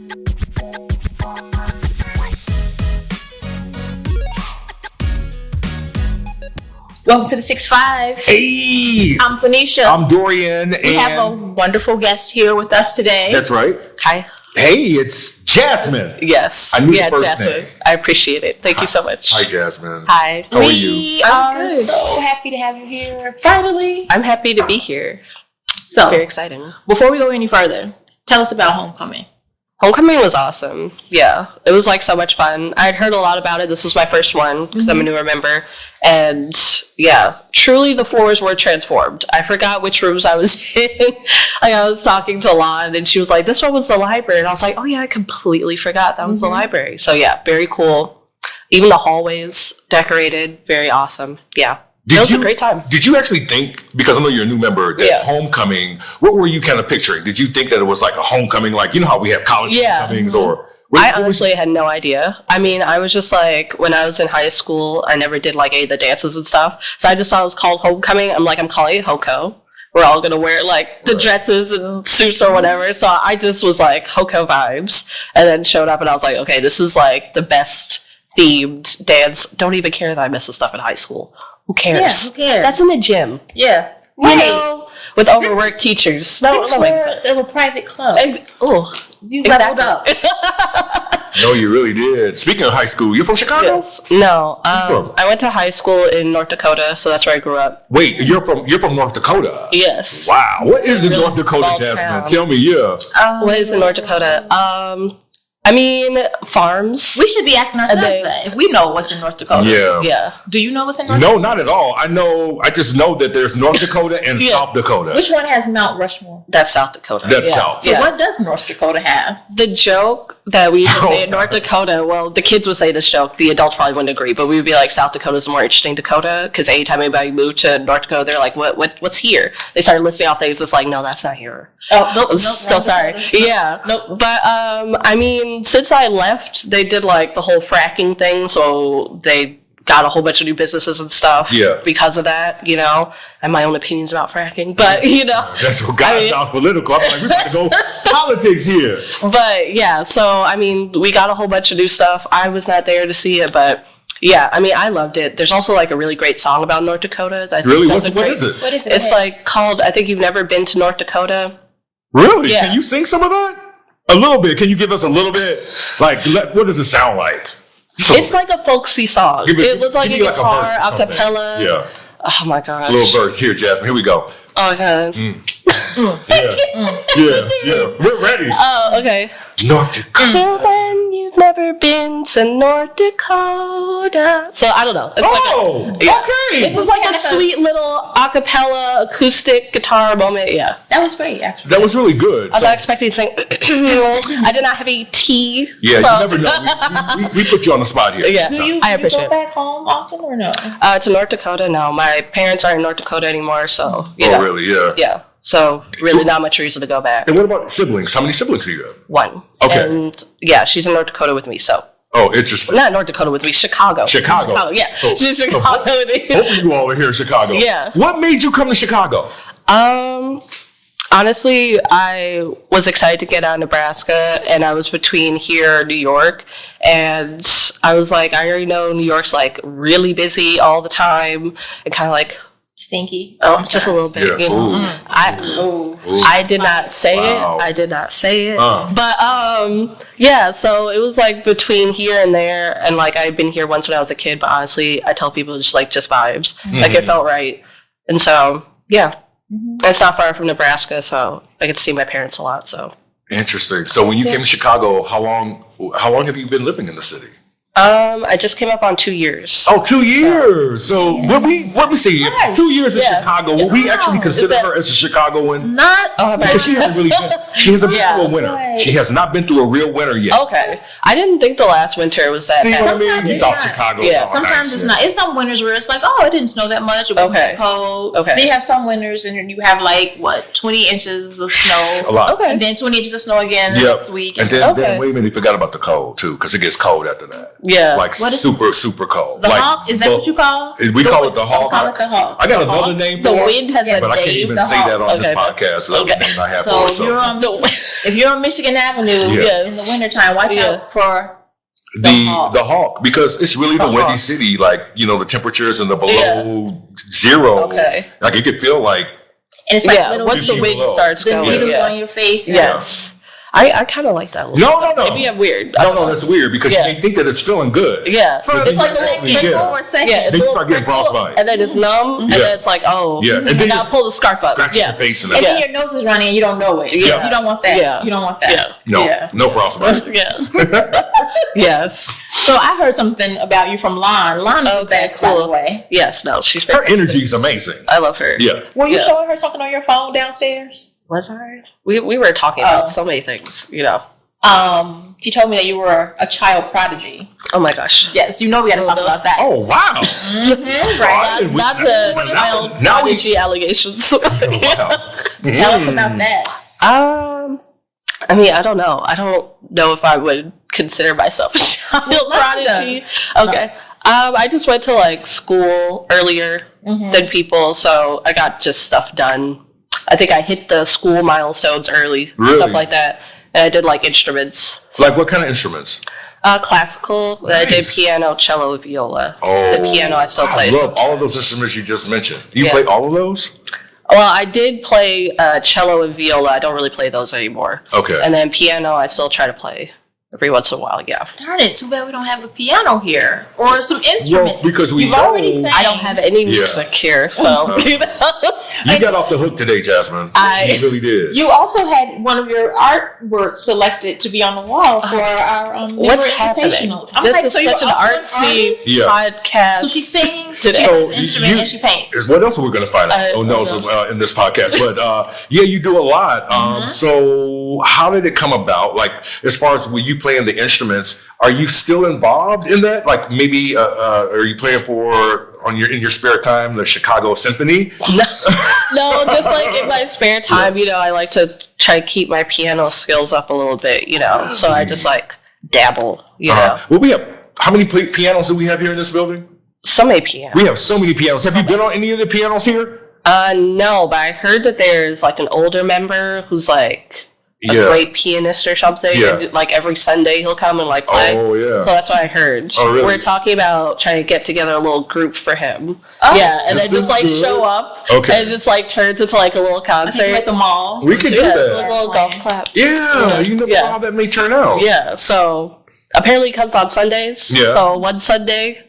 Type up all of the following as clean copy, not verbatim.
Welcome to the 6-5. Hey! I'm Phoenicia. I'm Dorian. We have a wonderful guest here with us today. That's right. Hi. Hey, it's Jasmine. Yes. I knew yeah, the first Jasmine. name. I appreciate it. Thank you so much. Hi, Jasmine. Hi. How are We you? are so happy to have you here. Finally. I'm happy to be here. So, Very exciting. before we go any further, tell us about Homecoming. Homecoming was awesome. Yeah, it was like so much fun. I'd heard a lot about it. This was my first one because I'm a newer member. And yeah, truly the floors were transformed. I forgot which rooms I was in. Like I was talking to Lon and she was like, this one was the library. And I was like, oh yeah, I completely forgot that was the library. So yeah, very cool. Even the hallways decorated, very awesome. Yeah. It was a great time. Did you actually think, because I know you're a new member, that homecoming, what were you kind of picturing? Did you think that it was like a homecoming, like, you know how we have college homecomings or... I honestly had no idea. I mean, I was just like, when I was in high school, I never did like any of the dances and stuff. So I just thought it was called Homecoming. I'm calling it HOCO. We're all going to wear like the dresses and suits or whatever. So I just was like HOCO vibes and then showed up and I was like, okay, this is like the best themed dance. Don't even care that I missed the stuff in high school. Who cares? Yeah, who cares? That's in the gym. Yeah. You know, with overworked teachers. No, that makes sense. It's a private club. You leveled up. No, you really did. Speaking of high school, you're from Chicago? Yes. No, I went to high school in North Dakota, so that's where I grew up. Wait, you're from North Dakota? Yes. Wow. What is in Really North Dakota, small Jasmine? town. Tell me, What is in North Dakota? I mean, farms. We should be asking ourselves that. If we know what's in North Dakota. Yeah. Do you know what's in North No, Dakota? not at all. I just know that there's North Dakota and South Dakota. Which one has Mount Rushmore? That's South Dakota. That's South. So what does North Dakota have? The joke that we used to say in North Dakota, well, the kids would say this joke, the adults probably wouldn't agree, but we would be like, South Dakota's the more interesting Dakota, because anytime anybody moved to North Dakota, they're like, what's here? They started listing off things, it's like, no, that's not here. Oh, nope. So sorry. Yeah. Nope. But, I mean, since I left, they did like the whole fracking thing, so they got a whole bunch of new businesses and stuff because of that, you know. I have my own opinions about fracking, but, you know. That's what God sounds political. I'm like, we're about to go politics here. But, yeah, so, I mean, we got a whole bunch of new stuff. I was not there to see it, but, yeah, I mean, I loved it. There's also, like, a really great song about North Dakota. That I think Really? What is it? What is it? It's, like, called, I think you've never been to North Dakota. Really? Yeah. Can you sing some of that? A little bit. Can you give us a little bit? Like, what does it sound like? It's like a folksy song. It looked like a give me guitar, verse or a something. cappella. Yeah. Oh my gosh. A little verse. Here, Jasmine. Here we go. Oh my god. Yeah. We're ready. Oh, okay. North Dakota. So then you've never been to North Dakota. So I don't know. It's Okay. This is like a sweet little a cappella acoustic guitar moment. Yeah. That was great, actually. That was really good. I was not expecting to sing. I did not have a T. Yeah, you never know. We put you on the spot here. Yeah. Do you I appreciate go back home often or no? To North Dakota, no. My parents aren't in North Dakota anymore, so you know. Really? Yeah. Yeah. So really not much reason to go back. And what about siblings? How many siblings do you have? One. Okay. And yeah, she's in North Dakota with me, so. Oh, interesting. Not North Dakota with me, Chicago. Chicago. Yeah. So- She's in Chicago with me. Both of you all are here in Chicago. Yeah. What made you come to Chicago? Honestly, I was excited to get out of Nebraska, and I was between here and New York, and I was like, I already know New York's like really busy all the time, and kind of like Stinky. just a little bit. Yeah. You know? I did not say it. I did not say it. But yeah. So it was like between here and there, and like I'd been here once when I was a kid, but honestly, I tell people just vibes. Like it felt right, and so yeah. It's not far from Nebraska, so I get to see my parents a lot. So Interesting. So when you came to Chicago, how long have you been living in the city? I just came up on 2 years. Oh, 2 years. So what we see, 2 years in Chicago, will we actually consider her as a Chicagoan? Not. Because she hasn't been through a winter. She has not been through a real winter yet. Okay. I didn't think the last winter was that See bad. what I mean? Sometimes You it's thought not. Chicago. Yeah. was Sometimes it's not. It's some winters where it's like, oh, it didn't snow that much. It wasn't that cold. Okay. Then you have some winters and you have like 20 inches of snow. A lot. Okay. And then 20 inches of snow again the next week. And then wait a minute, you forgot about the cold too, because it gets cold after that. Yeah. Like super cold. The like, Hawk? Is that what you call? We call it the Hawk. Call it the Hawk. I got another name The for it. wind has a but I can't name. even The say Hawk. that on this Okay, podcast. So okay. the name I have So for it. if you're on Michigan Avenue in the wintertime, watch out for the Hawk, because it's really the windy city. Like, you know, the temperatures in the below zero. Okay. Like it could feel like. And it's like little once the wind starts the going, needles on your face. Yes. I kind of like that one. No. Maybe I'm weird. No, that's weird because you may think that it's feeling good. Yeah. It's like for a second. Yeah, Then you start getting frostbite. And then it's numb, and then it's like, and then now pull the scarf up. Scratch your face and And then your nose is running and you don't know it. So you don't want that. Yeah. You don't want that. No frostbite. Yes. So I heard something about you from Lon. Lon is the best, by the way. Yes, no, she's Her energy is amazing. I love her. Yeah. Were you showing her something on your phone downstairs? Was I? We were talking about so many things, you know. She told me that you were a child prodigy. Oh my gosh. Yes, you know we got to talk about that. Oh wow! Right. Not the child prodigy allegations. Wow. Tell us about that. I mean, I don't know. I don't know if I would consider myself a child prodigy. Okay. I just went to like school earlier than people, so I got just stuff done. I think I hit the school milestones early, stuff like that. And I did like instruments. Like what kind of instruments? Classical. Nice. I did piano, cello, viola. Oh, the piano I still play. I love all of those instruments you just mentioned. Do you play all of those? Well, I did play cello and viola. I don't really play those anymore. Okay. And then piano, I still try to play every once in a while. Yeah. Darn it! Too bad we don't have a piano here or some instruments. Well, because You've already sang. I don't have any music here, so you got off the hook today, Jasmine. You really did. You also had one of your artwork selected to be on the wall for our what's happening? This is such an artsy podcast. So she sings, so an instrument, and she paints. What else are we going to find out? In this podcast, but you do a lot. So how did it come about? Like, as far as when you playing the instruments, are you still involved in that? Like, maybe are you playing in your spare time the Chicago Symphony? No, just like in my spare time, you know, I like to try to keep my piano skills up a little bit, you know. So I just like dabble, you know. Well, we have how many pianos do we have here in this building? So many pianos. We have so many pianos. Have you been on any of the pianos here? No, but I heard that there's like an older member who's like a great pianist or something. Yeah. And, like every Sunday he'll come and like play. Oh yeah. So that's what I heard. Oh really? We're talking about trying to get together a little group for him. Oh, yeah, and then just like show up. Okay. And it just like turns into like a little concert at the mall. We could do that. Like a little golf clap. Yeah, you never know how that may turn out. Yeah. So apparently it comes on Sundays. Yeah. So one Sunday.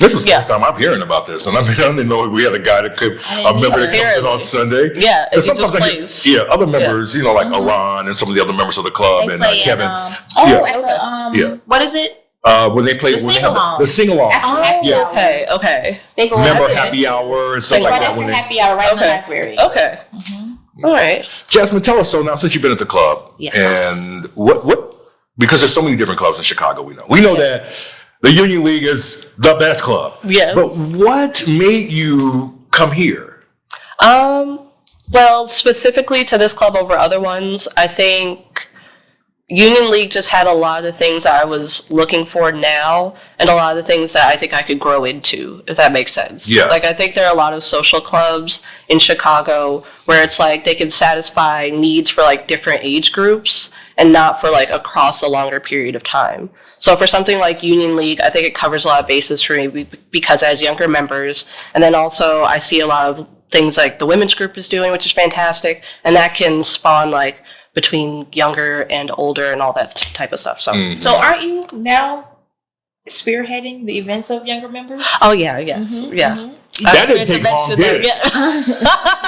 This is the first time I'm hearing about this, and I didn't know we had a guy a member that comes in on Sunday. Yeah, and sometimes I hear, other members, you know, like Iran and some of the other members of the club, and Kevin. What is it? When they play the sing along. Okay. They go member happy hour and stuff like that. Happy hour right in the library. Okay. All right. Jasmine, tell us. So now, since you've been at the club, and what? Because there's so many different clubs in Chicago. We know that. The Union League is the best club. Yes. But what made you come here? Well, specifically to this club over other ones, I think Union League just had a lot of the things that I was looking for now and a lot of the things that I think I could grow into, if that makes sense. Yeah. Like, I think there are a lot of social clubs in Chicago where it's like they can satisfy needs for like different age groups and not for like across a longer period of time. So for something like Union League, I think it covers a lot of bases for me because as younger members, and then also I see a lot of things like the women's group is doing, which is fantastic, and that can spawn like between younger and older and all that type of stuff. So, So aren't you now spearheading the events of younger members? Oh yeah, yes, yeah. That didn't take long, did it?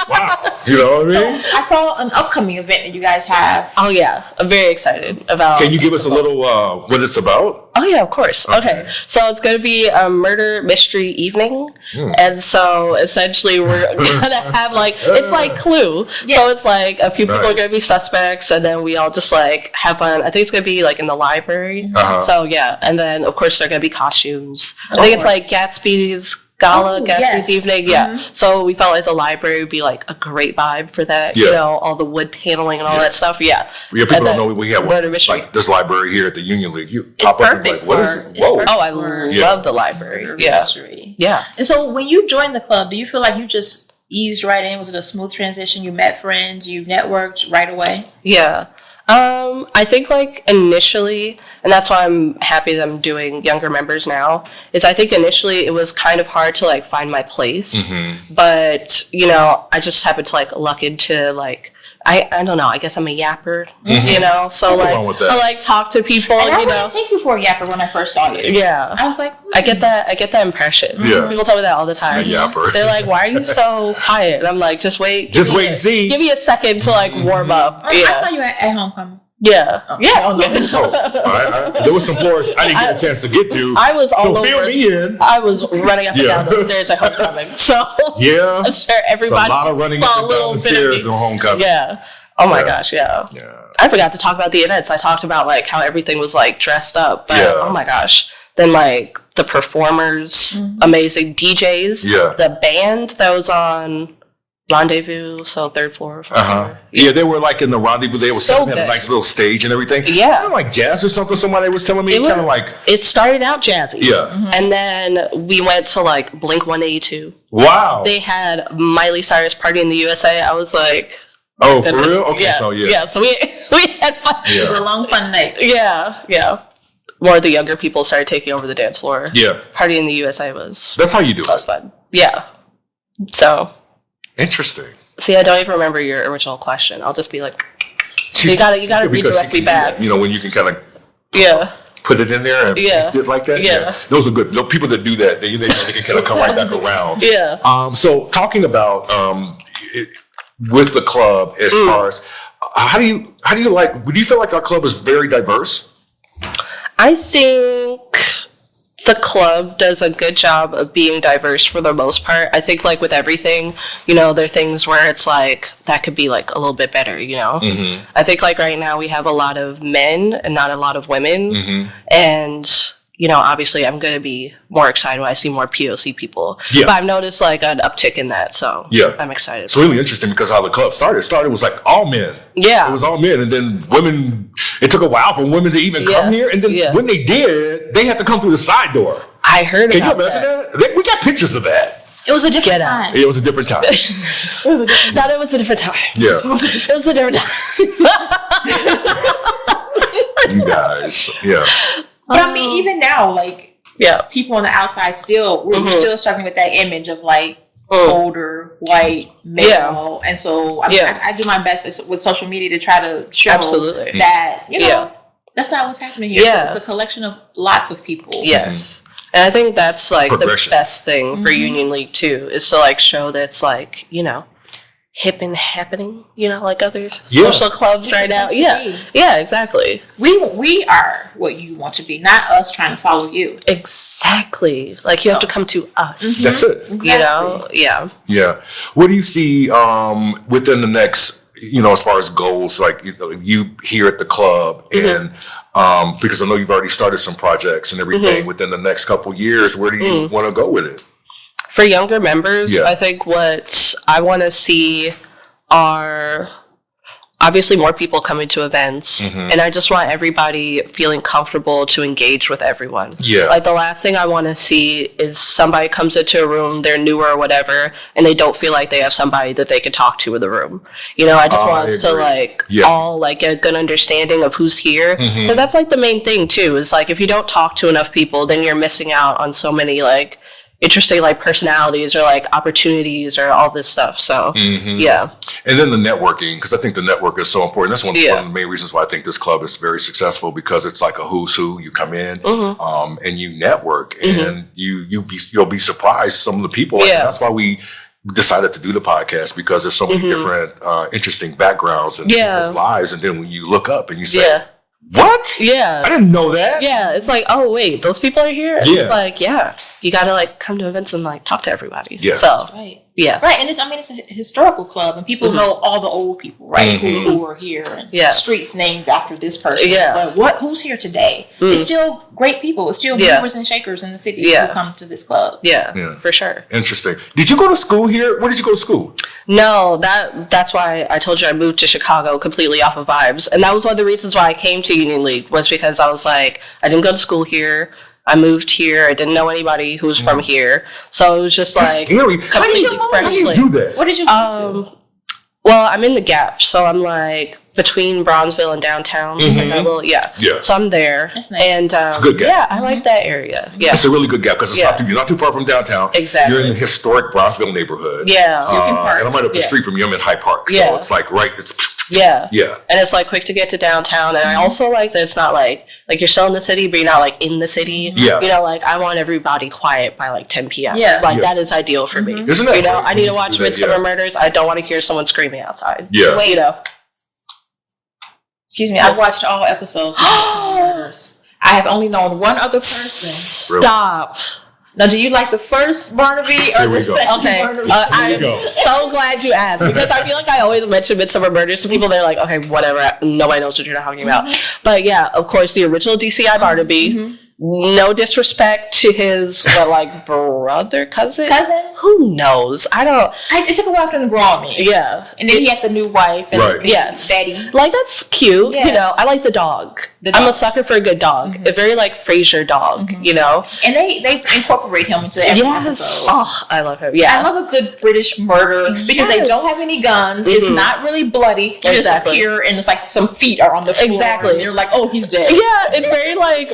Wow. You know what I mean? I saw an upcoming event that you guys have. Oh yeah, I'm very excited about. Can you give us a little what it's about? Oh yeah, of course. Okay. So it's going to be a murder mystery evening, and so essentially we're gonna have like it's like Clue. Yeah. So it's like a few people are going to be suspects, and then we all just like have fun. I think it's going to be like in the library. So yeah, and then of course there are going to be costumes. I think it's like Gatsby's gala, Gatsby's yes. evening. Yeah. So we felt like the library would be like a great vibe for that. Yeah. You know, all the wood paneling and all that stuff. Yeah. Yeah, people don't know we have Murder Mystery. like this library here at the Union League. You It's pop up and be perfect like, what is for- it? it's Whoa. perfect. Oh, I Yeah. love the library. Yeah. Mystery. Yeah. And so when you joined the club, do you feel like you just eased right in? Was it a smooth transition? You met friends, you networked right away? Yeah. I think like initially, and that's why I'm happy that I'm doing younger members now, is I think initially it was kind of hard to like find my place, but you know, I just happened to like luck into like, I don't know, I guess I'm a yapper, you know, so Nothing like, wrong with that. I like talk to people, And I you know. wouldn't take you for a yapper when I first saw you. Yeah. I was like, I get that impression. Yeah. People tell me that all the time. A yapper. They're like, "Why are you so quiet?" And I'm like, "Just wait. Just give me wait and see." Give me a second to like warm up." I Yeah. saw you at homecoming. Yeah. Yeah. Oh, no. Oh, there was some floors I didn't get a chance to get to. I was all so fill over. me in. I was running up and Yeah. down the stairs at homecoming. So Yeah. I'm sure It's everybody a lot of running saw up a and little down the bit of stairs me. in homecoming. Yeah. Oh my Yeah. gosh, yeah. Yeah. I forgot to talk about the events. I talked about like how everything was like dressed up, but Yeah. oh my gosh. Then like the performers, amazing DJs, Yeah. the band that was on Rendezvous, so third floor. Yeah, they were like in the rendezvous. They were So had a good. nice little stage and everything. Yeah. Kind of like jazz or something. Somebody was telling me. It was- Kind of like, It started out jazzy. yeah. And then we went to like Blink 182. Wow. They had Miley Cyrus Party in the USA. I was like, Oh, for goodness. real? Okay, yeah. so yeah. Yeah, so we had fun. Yeah. It was a long, fun night. Yeah. More of the younger people started taking over the dance floor. Yeah. Party in the USA was That's how you do it. fun. Yeah. So, Interesting. see, I don't even remember your original question. I'll just be like, you gotta Because redirect you me can do back. that. You know, when you can kind of Yeah. put it in there and Yeah. paste it like that. Yeah. Those are good. The people that do that, they can kind of come right back around. Yeah. So talking about with the club as far as how do you like? Do you feel like our club is very diverse? I think the club does a good job of being diverse for the most part. I think like with everything, you know, there are things where it's like that could be like a little bit better, you know? I think like right now we have a lot of men and not a lot of women. And, you know, obviously I'm going to be more excited when I see more POC people. Yeah. But I've noticed like an uptick in that. So Yeah. I'm excited. It's really interesting because how the club started. It started was like all men. Yeah. It was all men, and then women. It took a while for women to even come here, and then when they did, they had to come through the side door. I heard Can you about imagine that. that? We got pictures of that. It was a different Get out. time. It was a different time. It was a different Thought it was a different time. Yeah. It was a different time. You guys. Yeah. But I mean, even now, like, Yeah. people on the outside still, we're still struggling with that image of like older, white, male. And so I do my best with social media to try to show Absolutely. that, you know, Yeah. that's not what's happening here. Yeah. It's a collection of lots of people. Yes. And I think that's like the Progression. best thing for Union League too, is to like show that it's like, you know, hip and happening, you know, like other social clubs right now. supposed to Yeah. be. Yeah, exactly. We are what you want to be, not us trying to follow you. Exactly. Like you have to come to us. That's it. You know? Yeah. Yeah. What do you see within the next, you know, as far as goals, like you here at the club, and because I know you've already started some projects and everything within the next couple years, where do you want to go with it? For younger members, Yeah. I think what I want to see are obviously more people coming to events, and I just want everybody feeling comfortable to engage with everyone. Yeah. Like the last thing I want to see is somebody comes into a room, they're newer or whatever, and they don't feel like they have somebody that they could talk to in the room. You know, I just want us to agree. like Yeah. all like get a good understanding of who's here, because that's like the main thing too. Is like if you don't talk to enough people, then you're missing out on so many like interesting like personalities or like opportunities or all this stuff. So yeah. And then the networking, because I think the network is so important. That's one Yeah. of the main reasons why I think this club is very successful, because it's like a who's who. You come in and you network, and you'll be surprised some of the people. Like, Yeah. that's why we decided to do the podcast, because there's so many different interesting backgrounds and people's lives. And then when you look up and you say, Yeah. "What? Yeah. I didn't know that." Yeah, it's like, oh wait, those people are here. And Yeah. It's like, yeah, you gotta like come to events and like talk to everybody. Yeah. So Right. Yeah. Right, and it's a historical club, and people know all the old people, right? Who are here, and streets named after this person. Yeah. But who's here today? It's still great people. It's still movers and shakers in the city who come to this club. Yeah, for sure. Interesting. Did you go to school here? Where did you go to school? No, that's why I told you I moved to Chicago completely off of vibes. And that was one of the reasons why I came to Union League, was because I was like, I didn't go to school here. I moved here. I didn't know anybody who was from here. So it was just like completely fresh. How do you do that? What did you do? Well, I'm in the Gap, so I'm like between Bronzeville and downtown. Like that little, So I'm there. That's nice. And it's a good Gap. Yeah, I like that area. Yeah, it's a really good Gap because you're not too far from downtown. Exactly. You're in the historic Bronzeville neighborhood. Yeah. And I'm right up the street from you. I'm in Hyde Park, so it's like Yeah. Yeah. And it's like quick to get to downtown. And I also like that it's not like you're still in the city, but you're not like in the city. Yeah. You know, like I want everybody quiet by like 10 p.m. Yeah. That is ideal for me. Isn't that right? I need to watch Midsummer Murders. I don't want to hear someone screaming outside. Yeah. Wait. Excuse me. I've watched all episodes of Midsummer Murders. I have only known one other person. Stop. Now, do you like the first Barnaby or the second Barnaby? I'm so glad you asked, because I feel like I always mention Midsummer Murders to people. They're like, okay, whatever. Nobody knows what you're talking about. But yeah, of course, the original DCI Barnaby. No disrespect to his brother, cousin. Who knows? I don't. It took a while for him to grow on me. Yeah, and then he had the new wife. And daddy. Like that's cute. Yeah. You know, I like the dog. I'm a sucker for a good dog. A very Frasier dog. You know, and they incorporate him into every episode. Oh, I love him. Yeah, I love a good British murder because they don't have any guns. It's not really bloody. You just appear and it's like some feet are on the floor. Exactly. And you're like, oh, he's dead. Yeah, it's very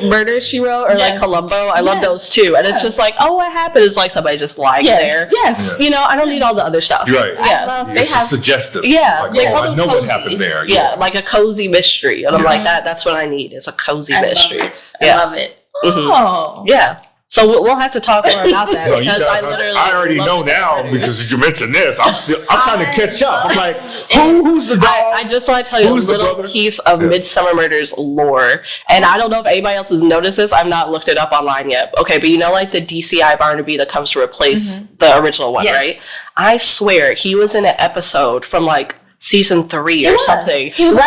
Murder, She Wrote, or Columbo. I love those too. And it's just what happened is somebody just lying there. Yes. You know, I don't need all the other stuff. Right. Yeah. It's suggestive. Yeah. I know what happened there. Yeah, like a cozy mystery. And I'm like, that's what I need, is a cozy mystery. I love it. Oh. Yeah. So we'll have to talk more about that, because I already know now because you mentioned this. I'm trying to catch up. I'm like, who's the dog? I just want to tell you a little piece of Midsummer Murders lore, and I don't know if anybody else has noticed this. I've not looked it up online yet. Okay, but you know, the DCI Barnaby that comes to replace the original one, right? I swear he was in an episode from season 3 or something. He was the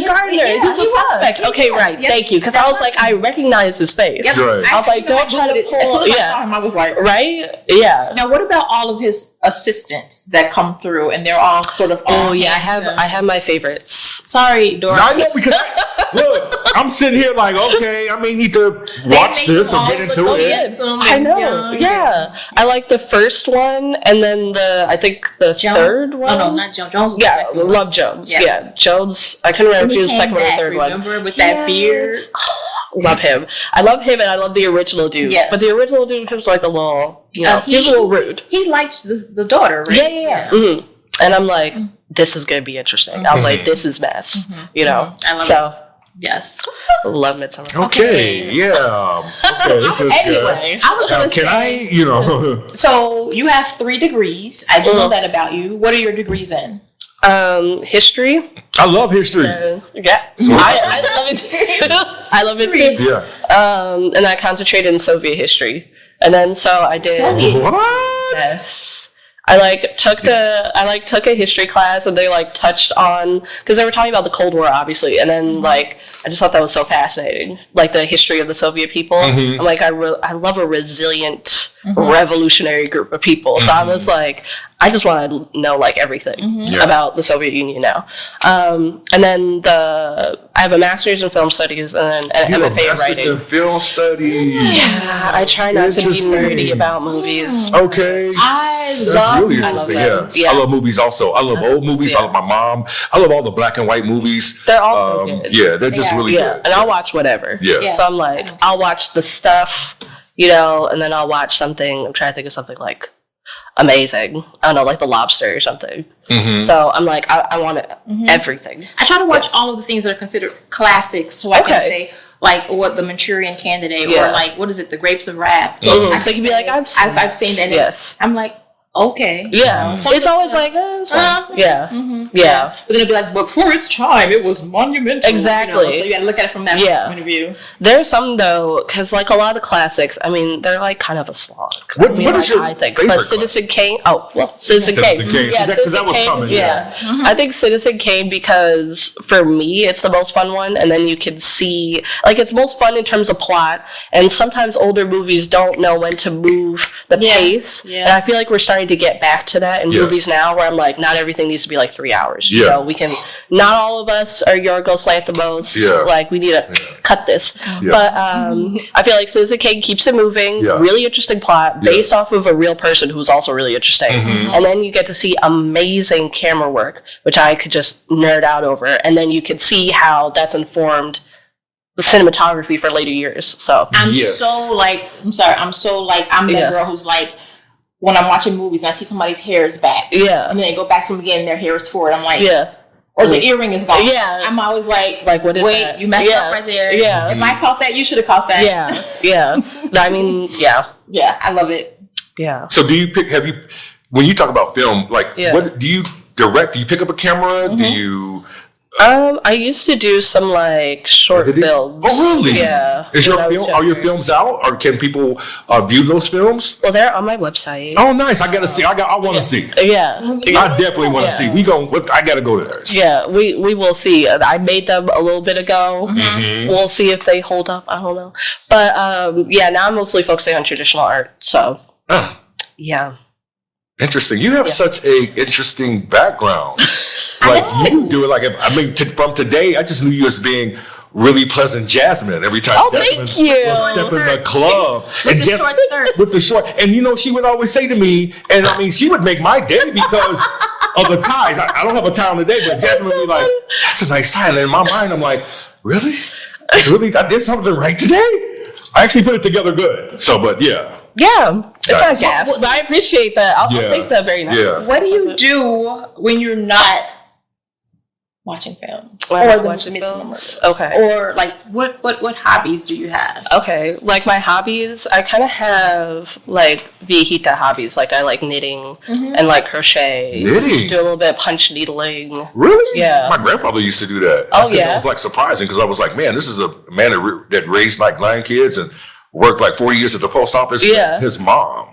gardener. He's a suspect. Okay, right. Yes. Thank you. Because I was like, I recognize his face. Yes. Right. I was like, don't try to pull. As soon as I saw him, I was like, right? Yeah. Now, what about all of his assistants that come through, and they're all sort of? I have my favorites. Sorry, Dora. I know, because look, I'm sitting here okay, I may need to watch this or get into it. I know. Yeah. I like the first one, and then I think the third one. Oh no, not Jones. Yeah, love Jones. Yeah, Jones. I couldn't remember if he was the second or the third one. Remember with that beard? Love him. I love him, and I love the original dude. Yes. But the original dude was a little, he was a little rude. He liked the daughter, right? Yeah. Mm-hmm. And I'm like, this is going to be interesting. I was like, this is mess. You know? I love it. Yes. Love Midsummer. Okay. Yeah. Okay. This is anyway, good. I was going to say. So you have 3 degrees. I do know that about you. What are your degrees in? History. I love history. Yeah. I love it too. I love it too. Yeah. And I concentrated in Soviet history. And then so I did. Soviet? What? Yes. I took a history class, and they touched on, because they were talking about the Cold War, obviously, and then I just thought that was so fascinating, the history of the Soviet people. I'm like, I love a resilient revolutionary group of people. So I was like, I just want to know everything about the Soviet Union now. And then I have a master's in film studies and an MFA in writing. In film studies. Yeah, I try not to be nerdy about movies. Okay. I really interesting. Yeah. I love movies also. I love old movies. I love my mom. I love all the black and white movies. They're also good. Yeah, they're just really good. And I'll watch whatever. Yeah. So I'm like, I'll watch the stuff, and then I'll watch something. I'm trying to think of something amazing. I don't know, The Lobster or something. So I'm like, I want everything. I try to watch all of the things that are considered classics, so I can say what the Manchurian Candidate or what is it, The Grapes of Wrath. So you can be like, I've seen that. Yes. I'm like, okay. Yeah. It's always like, it's fine. Yeah. Yeah. But then it'd be like, but for its time, it was monumental. Exactly. So you gotta look at it from that point of view. There's some, though, because like a lot of the classics, I mean, they're like kind of a slog. What is your favorite But Citizen Kane, Citizen Kane. Yeah, because that was coming. Yeah. I think Citizen Kane, because for me, it's the most fun one, and then you can see, like, it's most fun in terms of plot, and sometimes older movies don't know when to move the pace, and I feel like we're starting to get back to that in movies now, where I'm like, not everything needs to be like 3 hours. You know, we can, not all of us are Yorgos Lanthimos, like, we need to cut this. But I feel like Citizen Kane keeps it moving, really interesting plot, based off of a real person who's also really interesting. And then you get to see amazing camera work, which I could just nerd out over, and then you can see how that's informed the cinematography for later years. So I'm that girl who's like, when I'm watching movies and I see somebody's hair is back, and then they go back to them again and their hair is forward, I'm like, or the earring is gone. I'm always like what is that? You messed up right there. If I caught that, you should have caught that. I mean, I love it. So do you when you talk about film, like what do you direct? Do you pick up a camera? Do you I used to do some like short films. Oh, really? Yeah. Are your films out, or can people view those films? Well, they're on my website. Oh, nice! I gotta see. I want to see. Yeah. I definitely want to see. I gotta go to theirs. Yeah, we will see. I made them a little bit ago. We'll see if they hold up. I don't know, but now I'm mostly focusing on traditional art. So yeah. Interesting. You have such a interesting background. Like you do it like from today. I just knew you as being really pleasant Jasmine every time. Oh, thank you. Step in the club with the short. And she would always say to me, and I mean, she would make my day because of the ties. I don't have a tie on the day, but Jasmine would be like, "That's a nice tie." And in my mind, I'm like, "Really? I did something right today." I actually put it together good. So, but yeah. Yeah, it's not gas. I appreciate that. I'll take that very nice. Yeah. What do you do when you're not watching films? Okay. Or like what hobbies do you have? Okay. Like my hobbies, I kind of have like viejita hobbies. Like I like knitting and like crochet. Knitting? Do a little bit of punch needling. Really? Yeah. My grandfather used to do that. Oh, yeah? It was like surprising because I was like, man, this is a man that raised like 9 kids and worked like 40 years at the post office. Yeah. His mom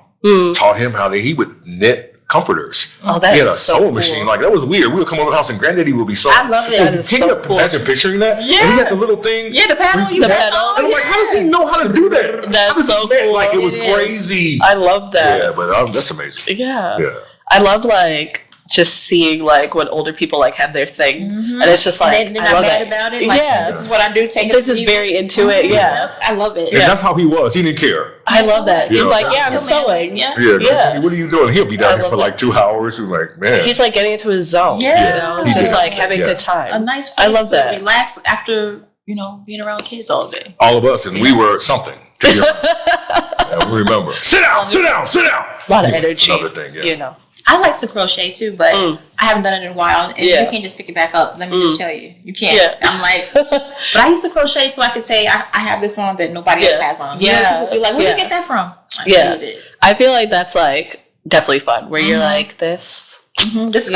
taught him how he would knit comforters. Oh, that's he had a so sewing cool. machine. Like that was weird. We would come over the house and Granddaddy would be sewing. I love it. So can you imagine picturing that? Yeah. And he had the little thing. Yeah, the paddle. The pedal. And I'm like, how does he know how to do that? That's so cool. Like it was crazy. I love that. Yeah, but that's amazing. Yeah. Yeah. I love like just seeing like when older people like have their thing, and it's just like they're not mad about it. Like, this is what I do. They're just very into it. Yeah, I love it. And that's how he was. He didn't care. I love that. He's like, I'm sewing. Yeah. What are you doing? He'll be down here for like 2 hours. He's like, man. He's like getting into his zone. Yeah. Just like having a good time. A nice place I love that. to relax after being around kids all day. All of us, and we were something. And we remember. Sit down. A lot of energy. Another thing. I like to crochet too, but I haven't done it in a while. And you can't just pick it back up. Let me just tell you. You can't. Yeah. I'm like, but I used to crochet so I could say I have this on that nobody else has on. Yeah. People be like, where'd you get that from? I feel like that's like definitely fun where you're like this. This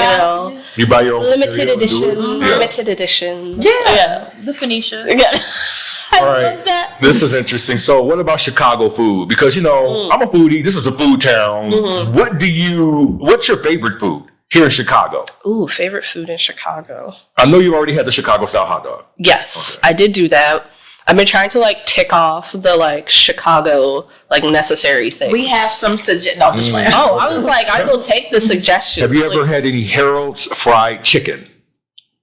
you buy your own limited edition. Limited edition. Yeah. The Phoenicia. Yeah. All right. This is interesting. So what about Chicago food? Because, I'm a foodie. This is a food town. What's your favorite food here in Chicago? Ooh, favorite food in Chicago. I know you already had the Chicago style hot dog. Yes, okay. I did do that. I've been trying to like tick off the like Chicago like necessary things. We have some suggestions. No, just playing. Oh, I was like, I will take the suggestions. Have you ever had any Harold's fried chicken?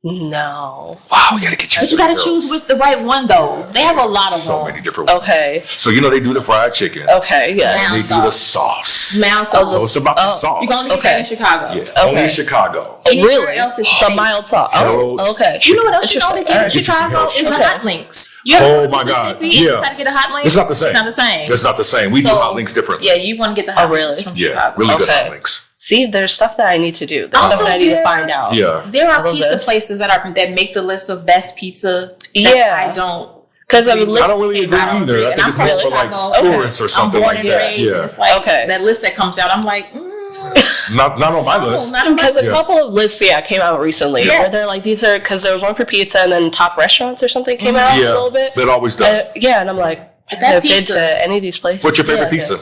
No. Wow, you gotta get you gotta choose with the right one though. They have a lot of so them. many different ones. Okay. So they do the fried chicken. Okay, yeah. And they do the sauce. Mild sauce. So it's about the sauce. You can only get that in Chicago. Yeah, only in Chicago. Really? Else is the mild sauce. Harold's okay. You know what else you only get in Chicago is the hot links. Oh my God! Yeah. Try to get a hot link. It's not the same. It's not the same. It's not the same. We do hot links differently. Yeah, you want to get the hot links from Chicago. Really good hot links. See, there's stuff that I need to do. There's stuff that I need to find out. Yeah. There are pizza places that make the list of best pizza. I don't. Because I don't really agree either. I think it's more for like tourists or something like that. Yeah. It's like that list that comes out. I'm like, Not on my list. Because a couple of lists, came out recently where they're like, these are, because there was one for pizza and then top restaurants or something came out a little bit. It always does. And I'm like, I've never been to any of these places. What's your favorite pizza?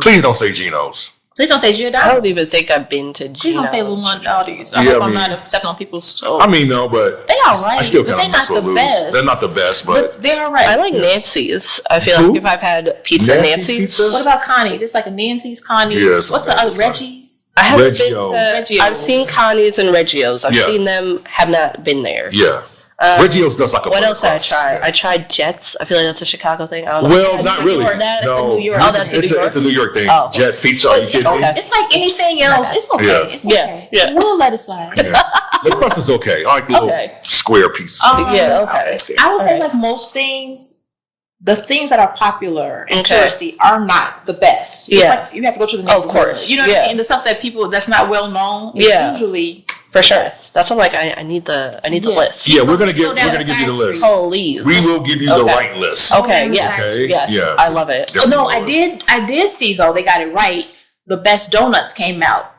Please don't say Geno's. Please don't say Giordano's. I don't even think I've been to Geno's. Please don't say Lumonda's. I hope I'm not stepping on people's toes. I mean, no, but they all right. I still but kind of mess with Lou's. They're not the best, but they're all right. I like Nancy's. I feel like if I've had pizza, Nancy's. What about Connie's? It's like a Nancy's, Connie's. What's the other? Reggie's? I haven't been to. I've seen Connie's and Reggio's. I've seen them. Have not been there. Yeah. Reggio's does like a. What else did I try? I tried Jets. I feel like that's a Chicago thing. I don't know. Well, not really. That's no, in New York. It's a New York thing. Oh. Jets pizza. Are you kidding me? It's like anything else. It's okay. Yeah. It's okay. Yeah. We'll let it slide. The crust is okay. I like little square pieces. Okay. I would say like most things. The things that are popular and touristy are not the best. Yeah. Like you have to go to the neighborhood. Of course. You know what I mean? The stuff that that's not well known is usually for sure. That's what I'm like, I need the list. Yeah, we're gonna give you the list. Please. We will give you the right list. Okay, yes. Okay? Yes. Yeah. I love it. Oh no, I did see though, they got it right. The best donuts came out.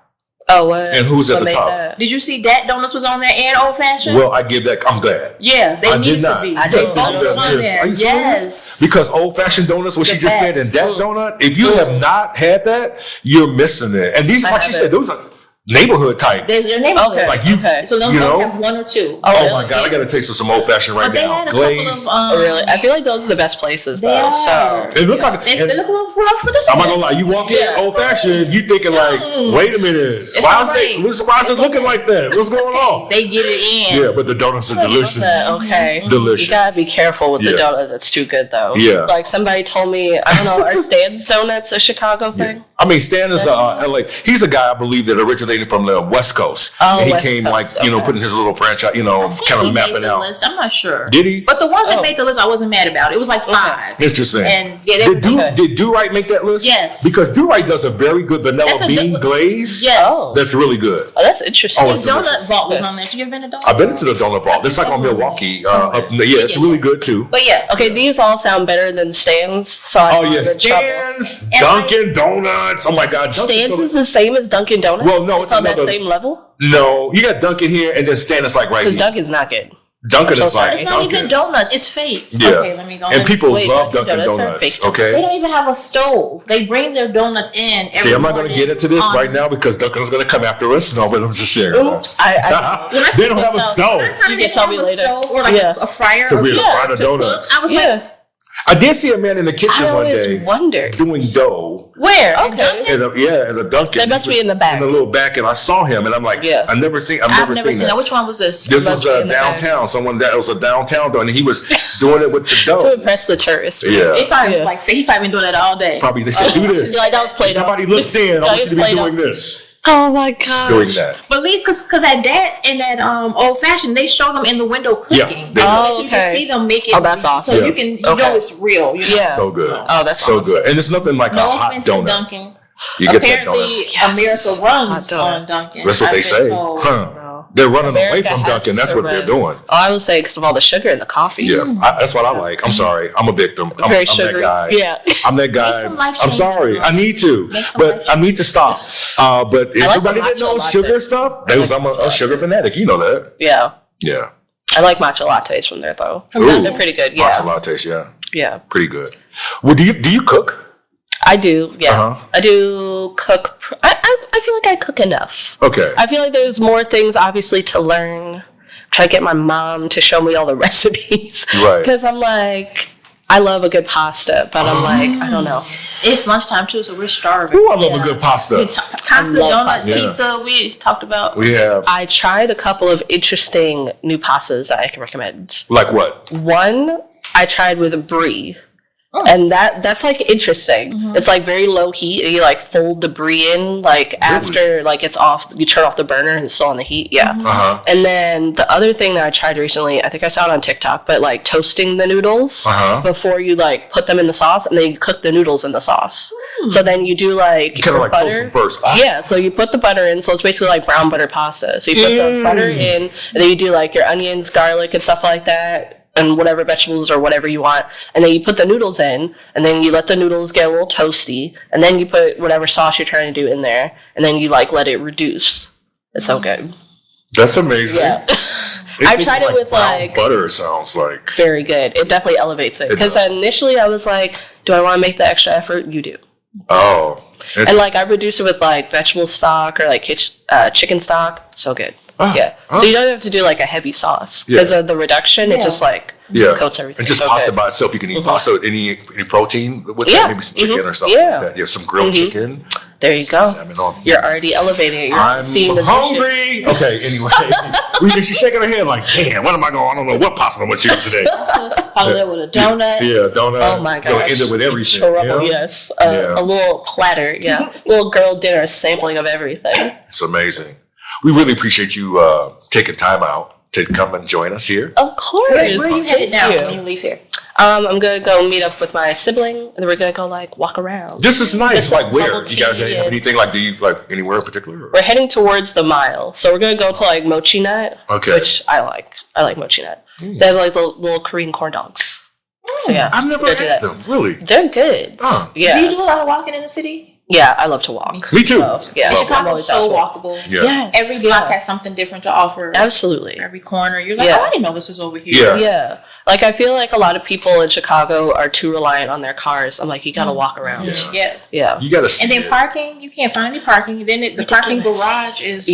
Oh, and who's at the top? Did you see that donuts was on there and old fashioned? Well, I give that. I'm glad. Yeah, they need to be. I did both on there. Yes, because old fashioned donuts, what she just said, and that donut. If you have not had that, you're missing it. And these, like she said, those are neighborhood type. There's your neighborhood. Okay. Like you, so those have one or two. Oh really? My God, I got to taste some old fashioned right now. Glaze. Really, I feel like those are the best places though. So it look like they look a little rough for this. I'm not gonna lie. You walk in old fashioned, you thinking like, wait a minute, why is it looking like that? What's going on? They get it in. Yeah, but the donuts are delicious. Okay, delicious. You gotta be careful with the donut that's too good though. Yeah, like somebody told me, I don't know, are Stan's Donuts a Chicago thing? I mean, Stan is LA. He's a guy I believe that originated from the West Coast. Oh, and he West came Coast. like, putting his little franchise, kind of mapping out. List. I'm not sure. Did he? But the ones that made the list, I wasn't mad about. It was like 5. Interesting. And did Do-Right make that list? Yes. Because Do-Right does a very good vanilla bean glaze. Yes. Oh. That's really good. Oh, that's interesting. His donut vault was on there. Have you ever been to Donut? I've been to the Donut Vault. It's like on Milwaukee. It's really good too. But okay, these all sound better than Stan's. So Stan's, Dunkin' Donuts. Oh my God, Stan's is the same as Dunkin' Donuts. Well, no, it's on that same level. No, you got Dunkin' here, and then Stan is like right here. Because Dunkin's not good. Dunkin' is like it's not even donuts. It's fake. Yeah. Okay, let me go. And people love Dunkin' Donuts. Okay. They don't even have a stove. They bring their donuts in. See, I'm not going to get into this right now because Dunkin's going to come after us. No, but I'm just sharing. Oops. They don't have a stove. You can tell me later. Or like a fryer. To fry the donuts. I was like. I did see a man in the kitchen one day doing dough. Where? Okay. At a Dunkin'. They must be in the back. In the little back, and I saw him, and I'm like, I've never seen that. Which one was this? This was downtown. Someone that was a downtown dough, and he was doing it with the dough. To impress the tourists. Yeah. He probably was like, he probably been doing that all day. Probably they said, do this. Like that was Play-Doh. Somebody looks in. I want you to be doing this. Oh my God! Doing that. Believe because at Dad's and at old fashioned they show them in the window cooking. Yeah, you can see them make it. Oh, that's awesome. So you know it's real. So good. Oh, that's so good. And it's nothing like a hot donut. Dunkin'. You get that donut. America runs on Dunkin'. That's what they say. They're running away from Dunkin'. That's what they're doing. Oh, I would say because of all the sugar in the coffee. Yeah, that's what I like. I'm sorry. I'm a victim. I'm that guy. Yeah. I'm that guy. I'm sorry. I need to. But I need to stop. But everybody that knows sugar stuff, I'm a sugar fanatic. You know that. Yeah. Yeah. I like matcha lattes from there, though. They're pretty good. Yeah. Matcha lattes, Yeah. Pretty good. Well, do you cook? I do, yeah. I do cook. I feel like I cook enough. Okay. I feel like there's more things, obviously, to learn. Try to get my mom to show me all the recipes. Right. Because I'm like, I love a good pasta, but I'm like, I don't know. It's lunchtime, too, so we're starving. Ooh, I love a good pasta. Pasta, donuts, pizza, we talked about. We have. I tried a couple of interesting new pastas that I can recommend. Like what? One, I tried with brie. And that's like interesting. It's like very low heat. You like fold the brie in like after like it's off. You turn off the burner and it's still on the heat. Yeah. And then the other thing that I tried recently, I think I saw it on TikTok, but like toasting the noodles before you like put them in the sauce, and then you cook the noodles in the sauce. So then you do like kind of like butter toast them first. Yeah. So you put the butter in. So it's basically like brown butter pasta. So you put the butter in, and then you do like your onions, garlic, and stuff like that. and whatever vegetables or whatever you want, and then you put the noodles in, and then you let the noodles get a little toasty, and then you put whatever sauce you're trying to do in there, and then you like let it reduce. It's so good. That's amazing. Yeah. I tried it with like butter. Sounds like very good. It definitely elevates it because initially I was like, do I want to make the extra effort? You do. Oh. And like I reduce it with like vegetable stock or like chicken stock. So good. Yeah. So you don't have to do like a heavy sauce because of the reduction. It just like coats everything. And just so pasta good. by itself. You can eat pasta. Any protein with that? Maybe some chicken or something like that. Yeah, some grilled chicken. There you go. Salmon on. You're already elevating it. I'm hungry. Okay, anyway. She's shaking her head like, damn, what am I going? I don't know what pasta I'm going to eat today. Follow that with a donut. Yeah, donut. Oh my gosh. You'll end it with everything. Yes. A little platter. Yeah. Little girl dinner sampling of everything. It's amazing. We really appreciate you taking time out to come and join us here. Of course. Where are you headed now when you leave here? I'm gonna go meet up with my sibling, and then we're gonna go like walk around. This is nice. Like where? Bubble You guys tea have anything like? Do you like anywhere in particular? Or? We're heading towards the mile, so we're gonna go to like Mochi Nut, which I like. I like Mochi Nut. They have like the little Korean corn dogs. So yeah, I've never had them. Really? They're good. Yeah. Do you do a lot of walking in the city? Yeah, I love to walk. Me too. So, yeah, Chicago's so walkable. Yeah. Yes. Every block has something different to offer. Absolutely. Every corner, you're like, oh, I didn't know this was over here. Yeah. Yeah. Like, I feel like a lot of people in Chicago are too reliant on their cars. I'm like, you gotta walk around. Yeah. You gotta see And then parking, you can't find any parking. Then the parking garage is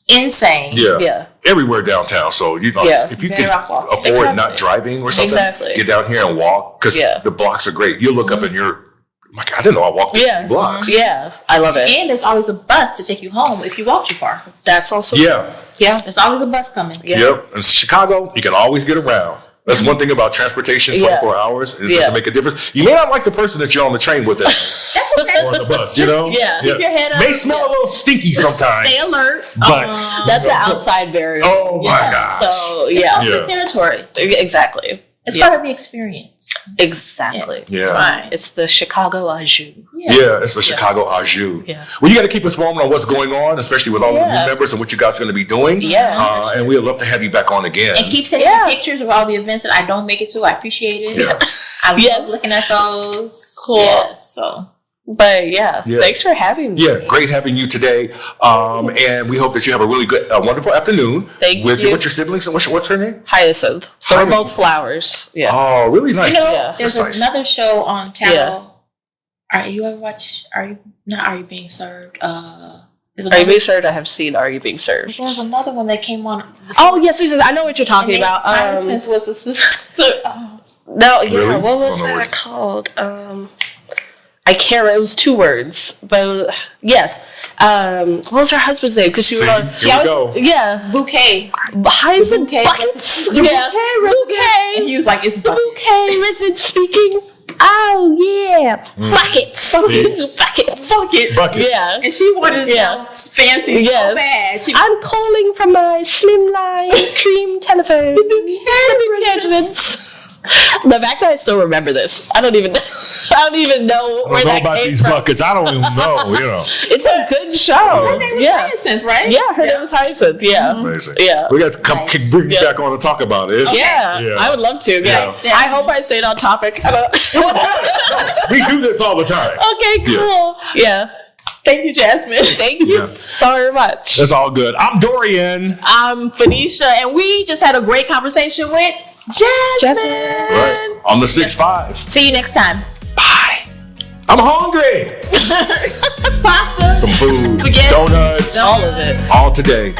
insane. Yeah. Everywhere downtown. So, you know, if you can afford not driving or something, get down here and walk because the blocks are great. You look up and you're, like, I didn't know I walked 50 blocks. Yeah, I love it. And there's always a bus to take you home if you walk too far. That's also Yeah, there's always a bus coming. Yep. In Chicago, you can always get around. That's one thing about transportation, 24 hours. It doesn't make a difference. You may not like the person that you're on the train with That's okay. or the bus, you know? Keep your head up. May smell a little stinky sometimes. Stay alert. But that's the outside barrier. Oh my gosh. So It's territory. Exactly. It's part of the experience. Exactly. It's fine. It's the Chicago au jus. Yeah, it's the Chicago au jus. Yeah. Well, you got to keep us informed on what's going on, especially with all the new members and what you guys are going to be doing. Yeah. And we'd love to have you back on again. And keep sending me pictures of all the events that I don't make it to. I appreciate it. Yeah. I love looking at those. Cool. Yes, so. But thanks for having me. Yeah, great having you today. And we hope that you have a really good, wonderful afternoon. Thank with you. With your siblings. And what's her name? Hyacinth. So we're both flowers. Yeah. Oh, really nice. You know, there's another show on channel. Yeah. Are you being served? Are You Being Served? I have seen Are You Being Served. There's another one that came on. Oh, yes. I know what you're talking about. Hyacinth was the sister. No, yeah. Really? What was that called? I can't remember. It was 2 words, but yes. What was her husband's name? Because she was on. Here we go. Yeah. Bouquet. Hyacinth buckets. Bouquet. And he was like, it's buckets. Bouquet resident speaking. Oh yeah, buckets. Buckets. Yeah. And she wanted to sound fancy so bad. I'm calling from my slimline cream telephone. The residence. The fact that I still remember this, I don't even know where that about came these from. buckets. I don't even know. You know, it's a good show. Her name was Hyacinth, right? Yeah, her name was Hyacinth. Yeah, amazing. Yeah, we got to bring you back on to talk about it. Okay. Yeah, I would love to. Yeah, I hope I stayed on topic. We do this all the time. Okay, cool. Yeah. Thank you, Jasmine. Thank you so much. That's all good. I'm Dorian. I'm Phoenicia, and we just had a great conversation with Jasmine. Right. On the 6-5. See you next time. Bye. I'm hungry. Pasta. Some food. Spaghetti. Donuts. All of it. All today.